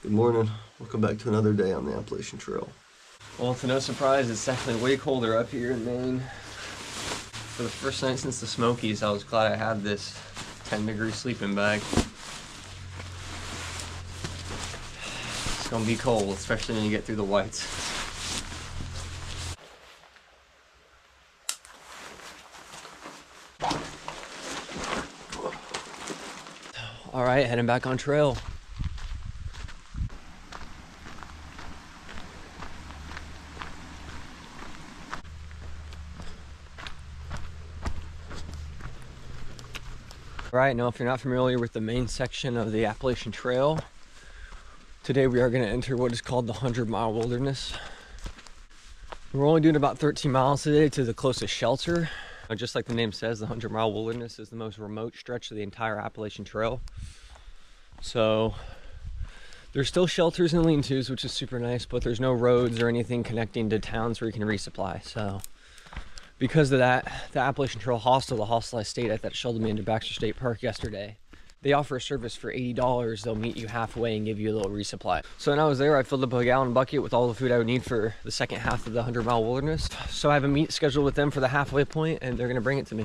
Good morning. Welcome back to another day on the Appalachian Trail. Well, to no surprise, it's definitely way colder up here in Maine. For the first night since the Smokies, I was glad I had this 10-degree sleeping bag. It's gonna be cold, especially when you get through the whites. All right, heading back on trail. All right, now if you're not familiar with the main section of the Appalachian Trail, today we are going to enter what is called the 100-mile wilderness. We're only doing about 13 miles today to the closest shelter. Just like the name says, the 100-mile wilderness is the most remote stretch of the entire Appalachian Trail. So there's still shelters and lean-tos, which is super nice, but there's no roads or anything connecting to towns where you can resupply. So because of that, the Appalachian Trail Hostel, the hostel I stayed at that shuttled me into Baxter State Park yesterday, they offer a service for $80. They'll meet you halfway and give you a little resupply. So when I was there, I filled up a gallon bucket with all the food I would need for the second half of the 100-mile wilderness. So I have a meet scheduled with them for the halfway point, and they're gonna bring it to me.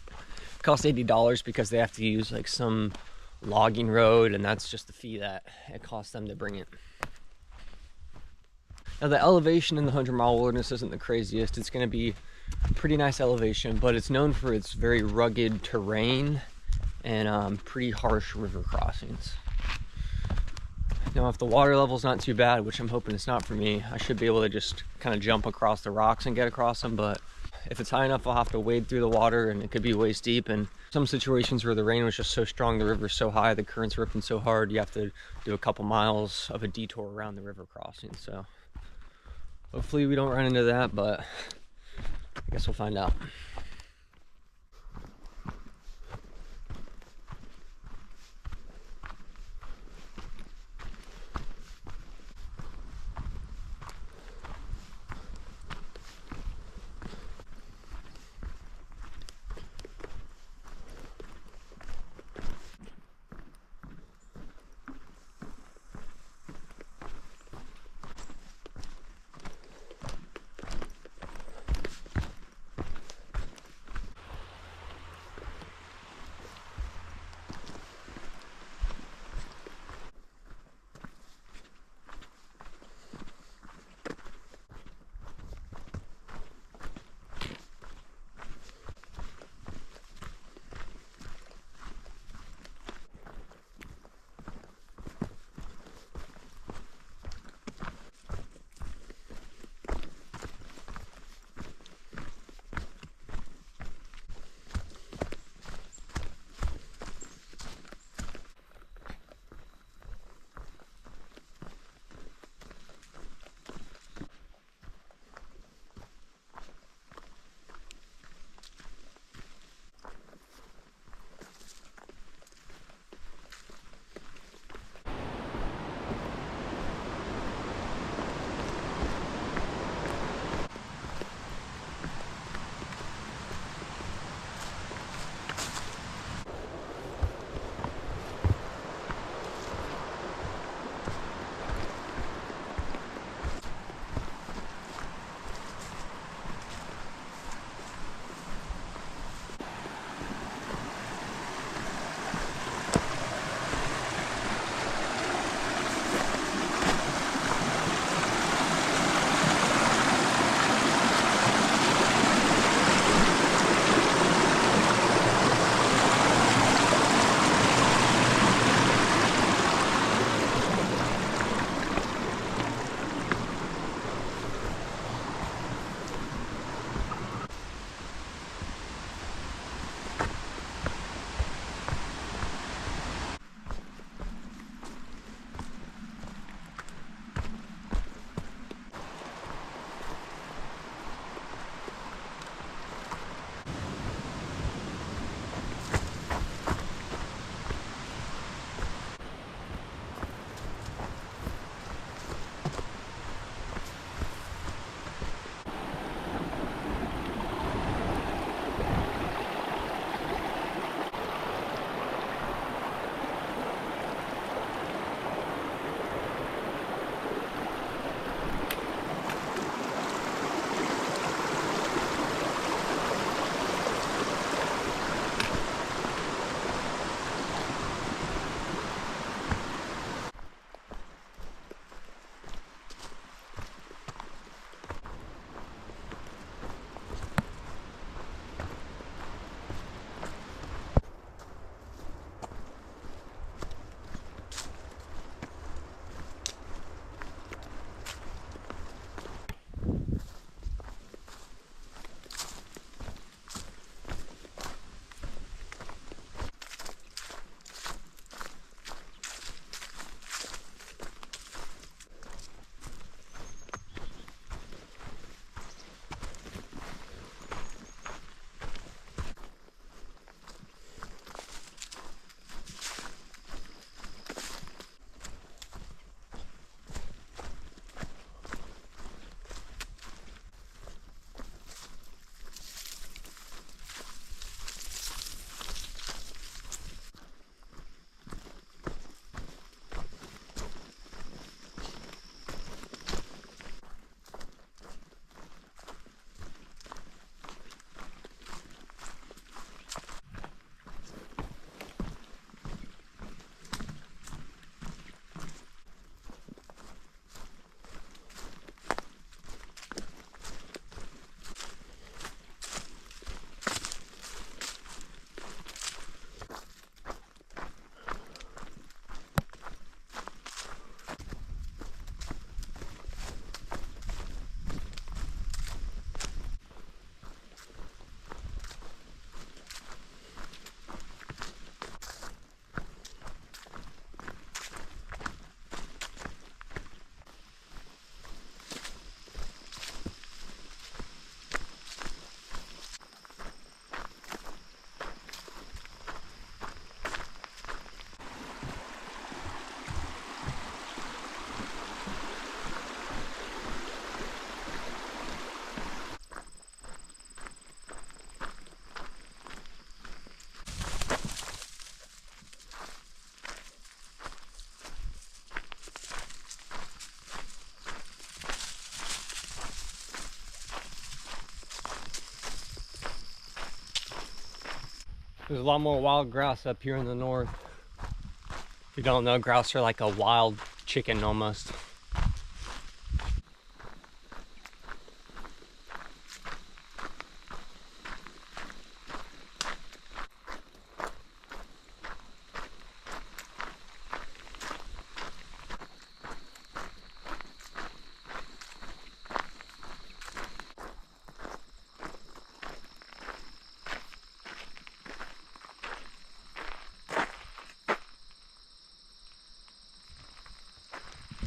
It costs $80 because they have to use like some logging road, and that's just the fee that it costs them to bring it. Now the elevation in the 100-mile wilderness isn't the craziest. It's going to be pretty nice elevation, but it's known for its very rugged terrain and pretty harsh river crossings. Now if the water level's not too bad, which I'm hoping it's not for me, I should be able to just kind of jump across the rocks and get across them, but if it's high enough, I'll have to wade through the water, and it could be waist deep. And some situations where the rain was just so strong, the river's so high, the current's ripping so hard, you have to do a couple miles of a detour around the river crossing. So hopefully we don't run into that, but I guess we'll find out. There's a lot more wild grouse up here in the north. If you don't know, grouse are like a wild chicken almost.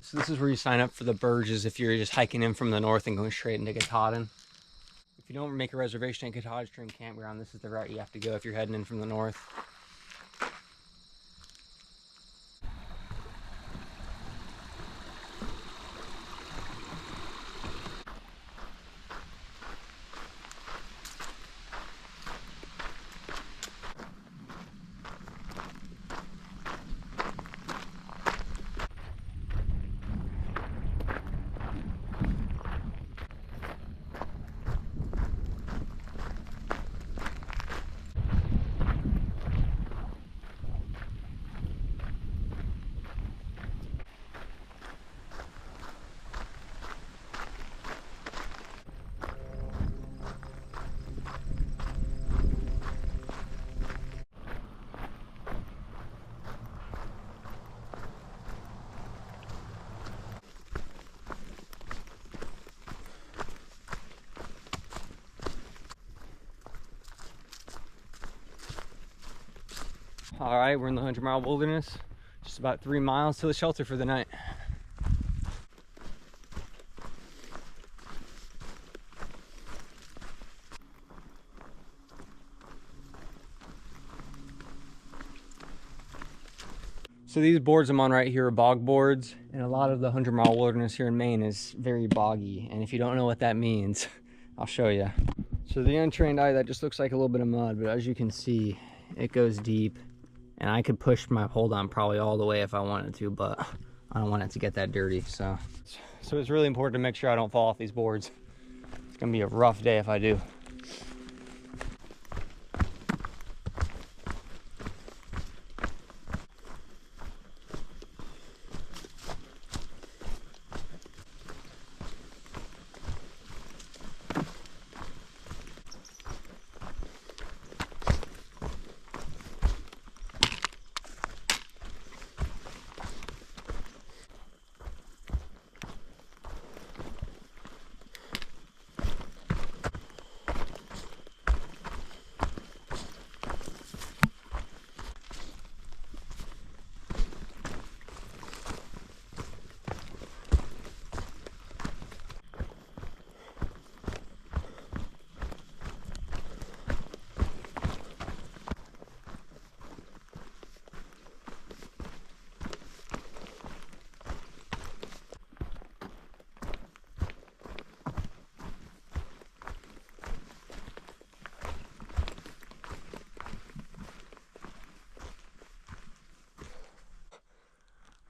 So this is where you sign up for the Burges if you're just hiking in from the north and going straight into Katahdin. If you don't make a reservation at Katahdin Stream Campground, this is the route you have to go if you're heading in from the north. All right, we're in the 100-mile wilderness. Just about 3 miles to the shelter for the night. So these boards I'm on right here are bog boards, and a lot of the 100-mile wilderness here in Maine is very boggy. And if you don't know what that means, I'll show you. So the untrained eye, that just looks like a little bit of mud, but as you can see, it goes deep. And I could push my hold on probably all the way if I wanted to, but I don't want it to get that dirty. So it's really important to make sure I don't fall off these boards. It's gonna be a rough day if I do.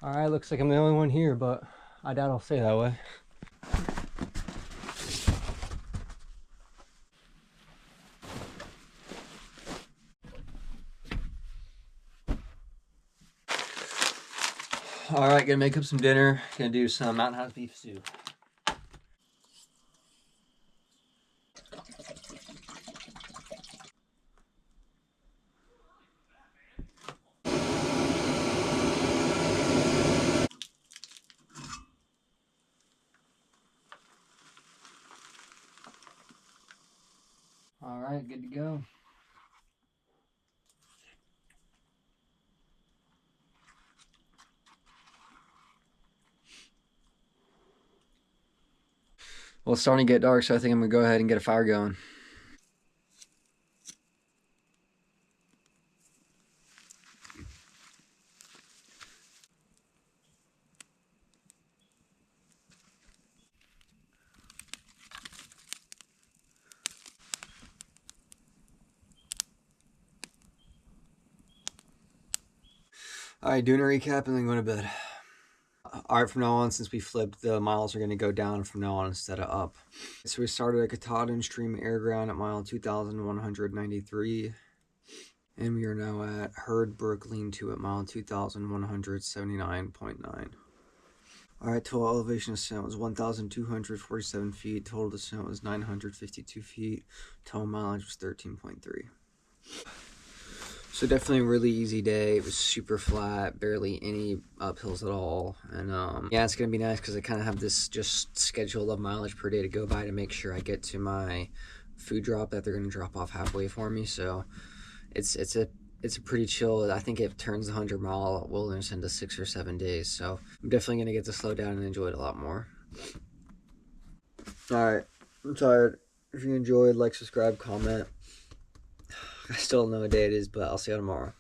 All right, looks like I'm the only one here, but I doubt I'll stay that way. All right, gonna make up some dinner. Gonna do some mountain house beef stew. All right, good to go. Well, it's starting to get dark, so I think I'm gonna go ahead and get a fire going. All right, doing a recap and then going to bed. All right, from now on, since we flipped, the miles are going to go down from now on instead of up. So we started at Katahdin Stream Airground at mile 2,193. And we are now at Herd Brook Lean-To at mile 2,179.9. Alright, total elevation ascent was 1,247 feet. Total descent was 952 feet. Total mileage was 13.3. So definitely a really easy day. It was super flat, barely any uphills at all. And yeah, it's gonna be nice because I kind of have this just schedule of mileage per day to go by to make sure I get to my food drop that they're gonna drop off halfway for me. So it's a pretty chill. I think it turns the 100-mile wilderness into 6 or 7 days. So I'm definitely gonna get to slow down and enjoy it a lot more. All right, I'm tired. If you enjoyed, like, subscribe, comment. I still don't know what day it is, but I'll see you tomorrow.